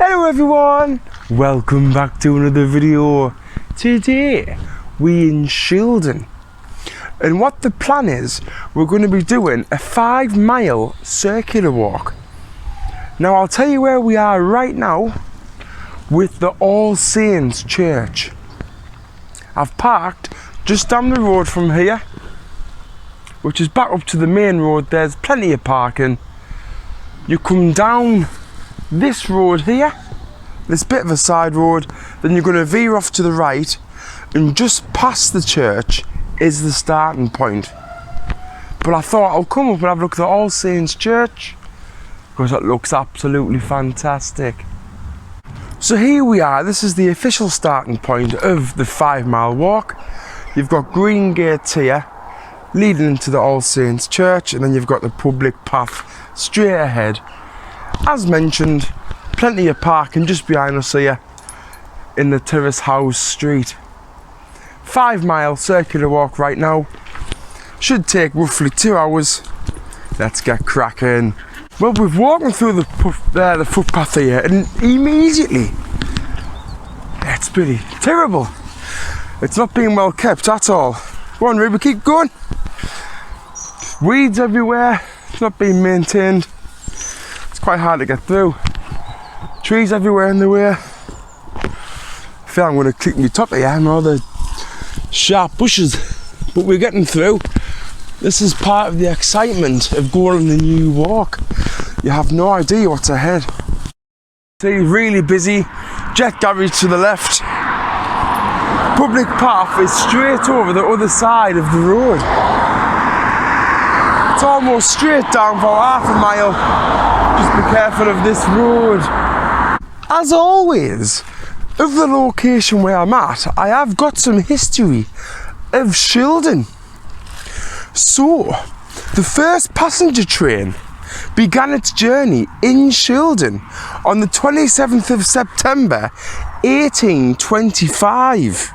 Hello everyone, welcome back to another video. Today we're in Shildon, and what the plan is, we're going to be doing a 5-mile circular walk. Now I'll tell you where we are right now with the All Saints Church. I've parked just down the road from here, which is back up to the main road. There's plenty of parking. You come down this road here, this bit of a side road, then you're going to veer off to the right, and just past the church is the starting point. But I thought I'll come up and have a look at the All Saints Church because it looks absolutely fantastic. So here we are, this is the official starting point of the 5-mile walk. You've got green gates here leading into the All Saints Church, and then you've got the public path straight ahead. As mentioned, plenty of parking just behind us here in the Terrace House Street. 5-mile circular walk right now. Should take roughly 2 hours. Let's get cracking. Well, we've walked through the footpath here, and immediately it's pretty terrible. It's not being well kept at all. Go on, Ruby, keep going. Weeds everywhere. It's not being maintained. It's quite hard to get through. Trees everywhere in the way. I feel I'm going to click my top here and all the sharp bushes, but we're getting through. This is part of the excitement of going on the new walk. You have no idea what's ahead. See, really busy. Jet garage to the left. Public path is straight over the other side of the road. It's almost straight down for half a mile. Just be careful of this road. As always, of the location where I'm at, I have got some history of Shildon. So, the first passenger train began its journey in Shildon on the 27th of September 1825.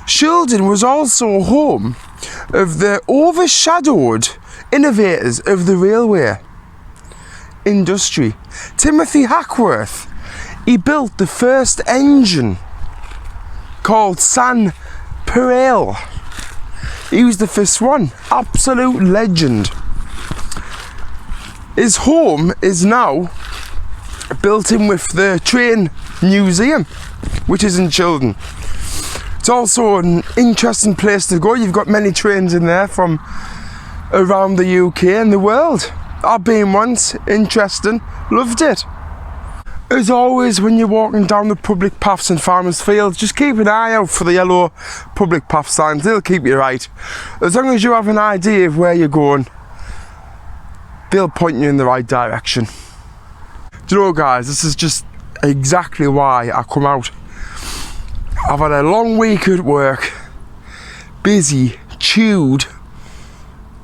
Shildon was also home of the overshadowed innovators of the railway industry. Timothy Hackworth, he built the first engine called San Perel. He was the first one, absolute legend. His home is now built in with the train museum, which is in Shildon. It's also an interesting place to go. You've got many trains in there from around the UK and the world. I've been once, interesting, loved it. As always, when you're walking down the public paths in farmers' fields, just keep an eye out for the yellow public path signs. They'll keep you right. As long as you have an idea of where you're going, they'll point you in the right direction. Do you know, guys, this is just exactly why I come out. I've had a long week at work, busy, chewed,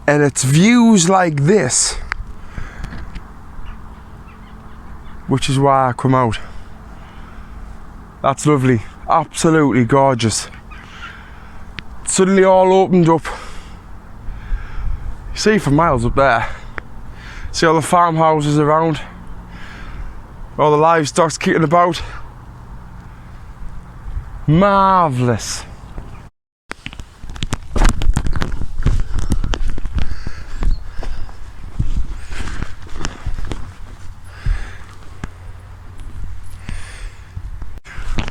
and it's views like this which is why I come out. That's lovely, absolutely gorgeous. Suddenly all opened up. You see for miles up there. See all the farmhouses around, all the livestock's kicking about. Marvellous.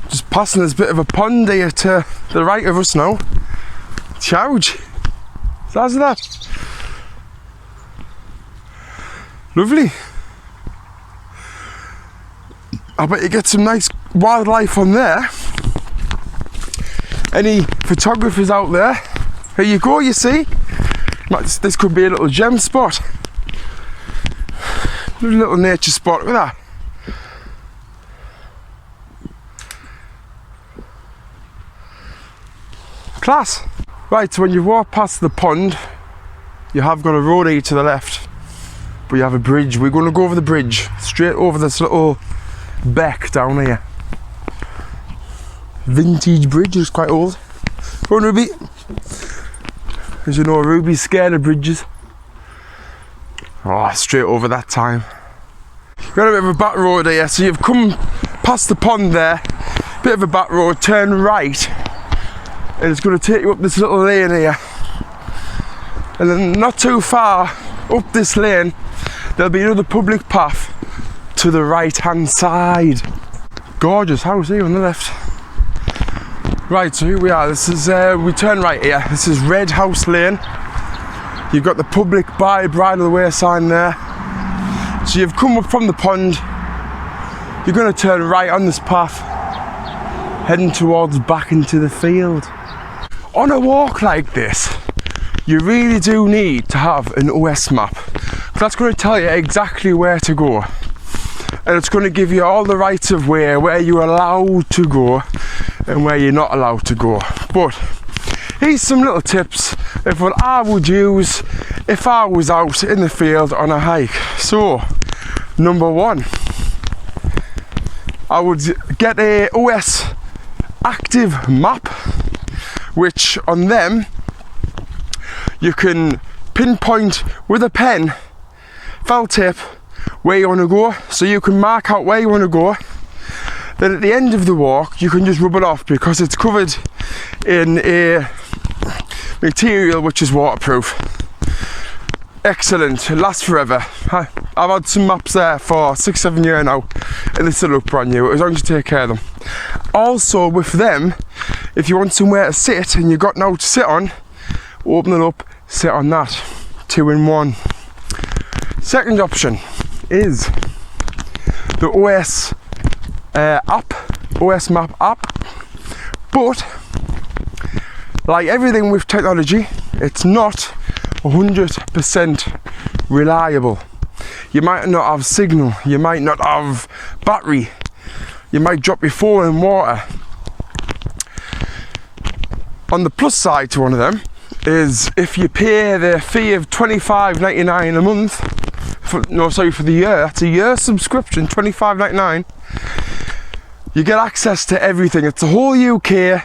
Just passing this bit of a pond here to the right of us now. It's huge. How's that? Lovely. I bet you get some nice wildlife on there. Any photographers out there? Here you go, you see. This could be a little gem spot. Little nature spot, look at that. Class. Right, so when you walk past the pond, you have got a road here to the left, but you have a bridge. We're going to go over the bridge, straight over this little beck down here. Vintage bridge, it's quite old. Go on, Ruby. As you know, Ruby's scared of bridges. Oh, straight over that time. got a bit of a back road here, so you've come past the pond there, bit of a back road, turn right, and it's going to take you up this little lane here, and then not too far up this lane there'll be another public path to the right hand side. Gorgeous house here on the left. Right, so here we are. This is we turn right here. This is Red House Lane. You've got the public bridle of the way sign there. So you've come up from the pond, you're going to turn right on this path, heading towards back into the field. On a walk like this, you really do need to have an OS map. That's going to tell you exactly where to go. And it's going to give you all the rights of way, where you're allowed to go and where you're not allowed to go. But here's some little tips of what I would use if I was out in the field on a hike. So, number one, I would get a OS active map, which on them you can pinpoint with a pen, felt tip, where you want to go, so you can mark out where you want to go. Then at the end of the walk you can just rub it off because it's covered in a material which is waterproof. Excellent, it lasts forever. I've had some maps there for 6-7 years now and they still look brand new, as long as you take care of them. Also with them, if you want somewhere to sit and you've got now to sit on, open it up, sit on that. 2-in-1. Second option is the OS app, OS map app, but like everything with technology, it's not 100% reliable. You might not have signal, you might not have battery, you might drop your phone in water. On the plus side to one of them is if you pay the fee of $25.99 a month, for the year, that's a year subscription, $25.99, you get access to everything. It's the whole UK,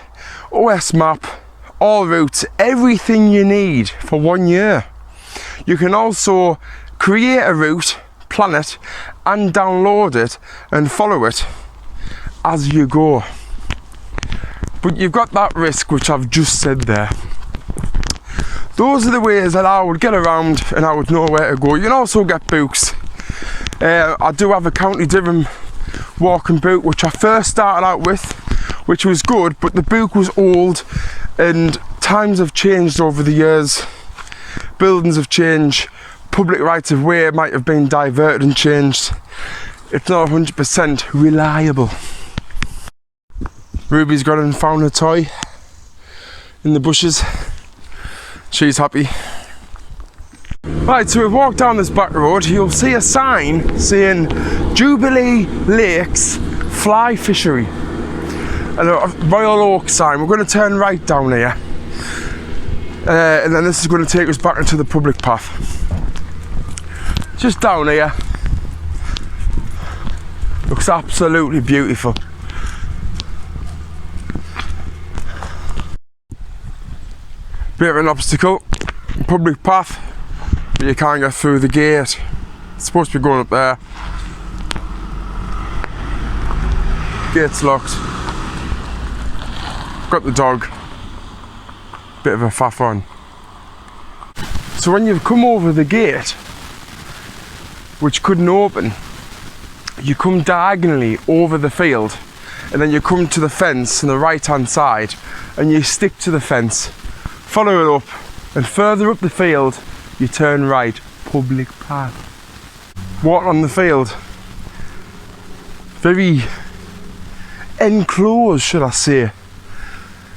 OS map, all routes, everything you need for 1 year. You can also create a route, plan it, and download it and follow it as you go. But you've got that risk which I've just said there. Those are the ways that I would get around and I would know where to go. You can also get books. I do have a County Durham walking book which I first started out with, which was good, but the book was old and times have changed over the years. Buildings have changed, public rights of way might have been diverted and changed. It's not 100% reliable. Ruby's gone and found a toy in the bushes. She's happy. Right, so we've walked down this back road. You'll see a sign saying Jubilee Lakes Fly Fishery and a Royal Oak sign. We're going to turn right down here and then this is going to take us back into the public path. Just down here. Looks absolutely beautiful. Bit of an obstacle, public path, but you can't get through the gate. It's supposed to be going up there. Gate's locked. Got the dog. Bit of a faff on. So when you've come over the gate, which couldn't open, you come diagonally over the field and then you come to the fence on the right hand side and you stick to the fence. Follow it up, and further up the field, you turn right, public path. Water on the field. Very enclosed, should I say.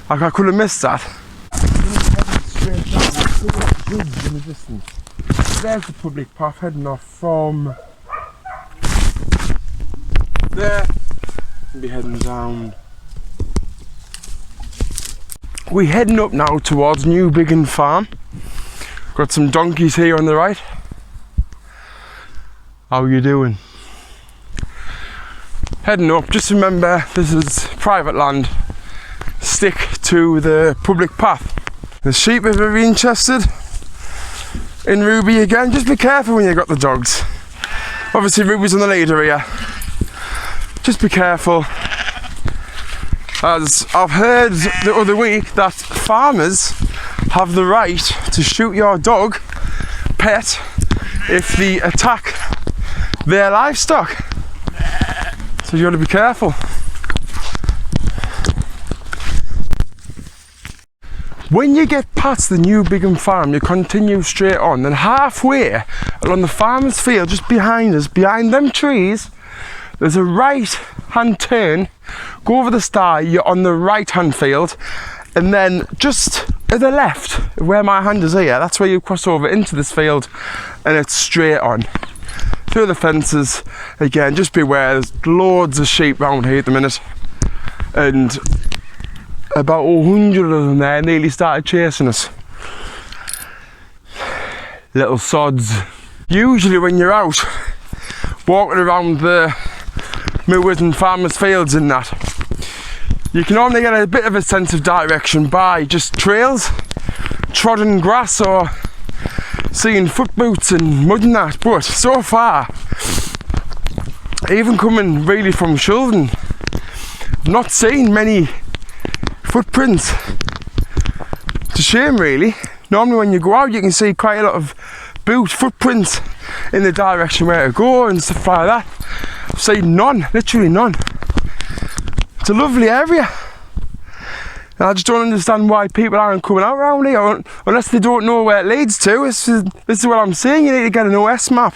I could have missed that. There's the public path heading off from there, and be heading down. We're heading up now towards Newbiggin Farm. Got some donkeys here on the right. How are you doing? Heading up, just remember this is private land. Stick to the public path. The sheep are very interested in Ruby again. Just be careful when you got the dogs. Obviously Ruby's on the leader here. Just be careful. As I've heard the other week that farmers have the right to shoot your dog, pet, if they attack their livestock. So you got to be careful. When you get past the Newbiggin Farm, you continue straight on, then halfway along the farmer's field, just behind us, behind them trees, there's a right hand turn. Go over the star, you're on the right hand field, and then just at the left, where my hand is here, that's where you cross over into this field, and it's straight on. Through the fences. Again, just beware, there's loads of sheep round here at the minute, and about 100 of them there nearly started chasing us. Little sods. Usually when you're out walking around the moors and farmers' fields and that, you can only get a bit of a sense of direction by just trails, trodden grass, or seeing foot boots and mud and that. But so far, even coming really from Shildon, I've not seen many footprints. It's a shame really. Normally when you go out you can see quite a lot of footprints in the direction where to go and stuff like that. I've seen none, literally none. It's a lovely area. And I just don't understand why people aren't coming out around here, unless they don't know where it leads to. This is what I'm saying, you need to get an OS map.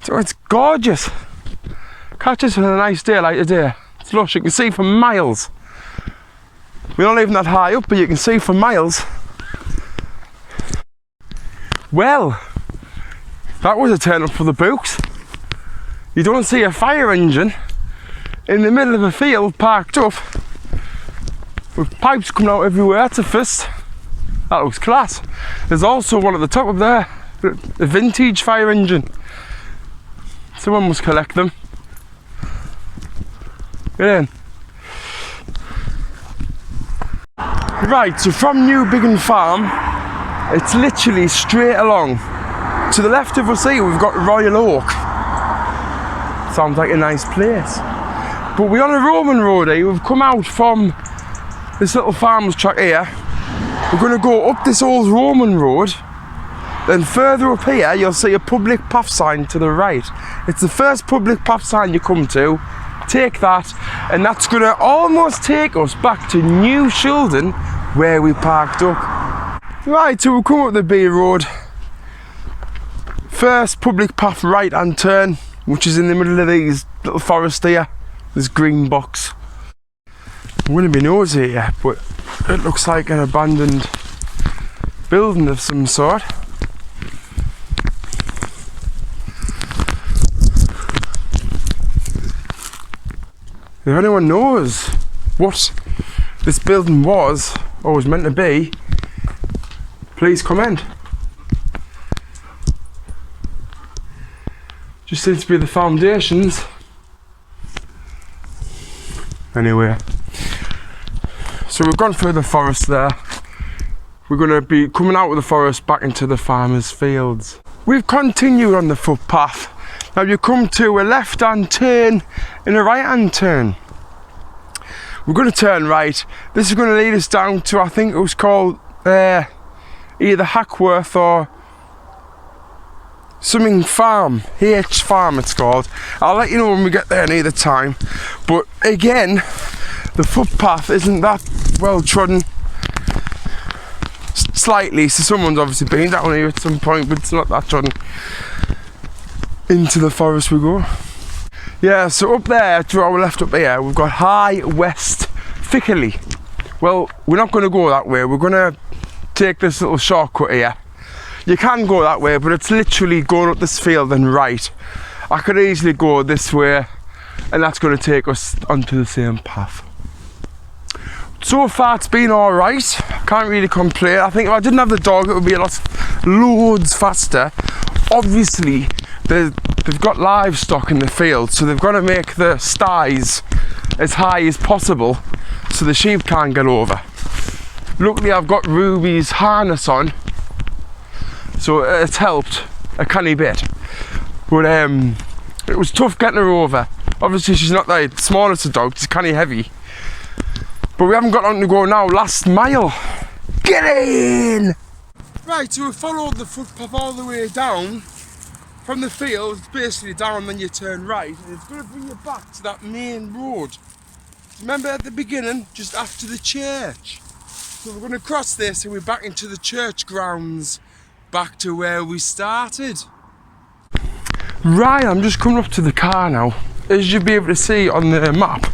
So it's gorgeous. Catch us on a nice day like today. It's lush, you can see for miles. We're not even that high up, but you can see for miles. Well, that was a turn up for the books. You don't see a fire engine in the middle of a field parked up with pipes coming out everywhere. That's a first. That looks class. There's also one at the top up there, a vintage fire engine. Someone must collect them. Get in. Right, so from Newbiggin Farm, it's literally straight along. To the left of us here, we've got Royal Oak. Sounds like a nice place. But we're on a Roman road here. We've come out from this little farmer's track here. We're going to go up this old Roman road. Then further up here, you'll see a public path sign to the right. It's the first public path sign you come to. Take that, and that's going to almost take us back to New Shildon, where we parked up. Right, so we'll come up the B road. First public path right hand turn, which is in the middle of these little forest here. This green box. I'm going to be nosy here, but it looks like an abandoned building of some sort. If anyone knows what this building was or was meant to be, please comment. Just seems to be the foundations. Anyway, so we've gone through the forest there. We're going to be coming out of the forest back into the farmers' fields. We've continued on the footpath. Now you come to a left hand turn and a right hand turn. We're going to turn right. This is going to lead us down to, I think it was called either Hackworth or something farm, H Farm it's called. I'll let you know when we get there near the time. But again, the footpath isn't that well trodden. Slightly, so someone's obviously been down here at some point, but it's not that trodden. Into the forest we go. Yeah, so up there to our left up here, we've got High West Thickley. Well, we're not going to go that way. We're going to take this little shortcut here. You can go that way, but it's literally going up this field and right. I could easily go this way, and that's going to take us onto the same path. So far it's been alright. Can't really complain. I think if I didn't have the dog, it would be loads faster. Obviously, they've got livestock in the field, so they've got to make the sties as high as possible so the sheep can't get over. Luckily I've got Ruby's harness on, so it's helped a canny bit. But It was tough getting her over. Obviously she's not the smallest of dogs, she's kind of heavy. But we haven't got on to go now, last mile. Get in! Right, so we followed the footpath all the way down. From the field, it's basically down, then you turn right. And it's going to bring you back to that main road. Remember at the beginning, just after the church. So we're going to cross this and we're back into the church grounds. Back to where we started. Right, I'm just coming up to the car now. As you'll be able to see on the map,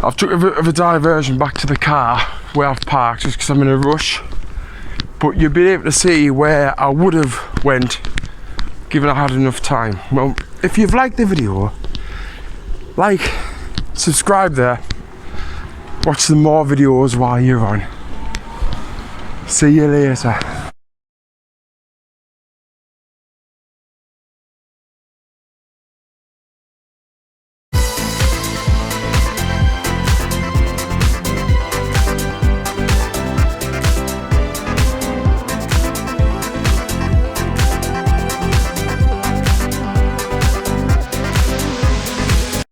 I've took a bit of a diversion back to the car where I've parked just because I'm in a rush. But you'll be able to see where I would have went given I had enough time. Well, if you've liked the video, like, subscribe there, watch some more videos while you're on. See you later.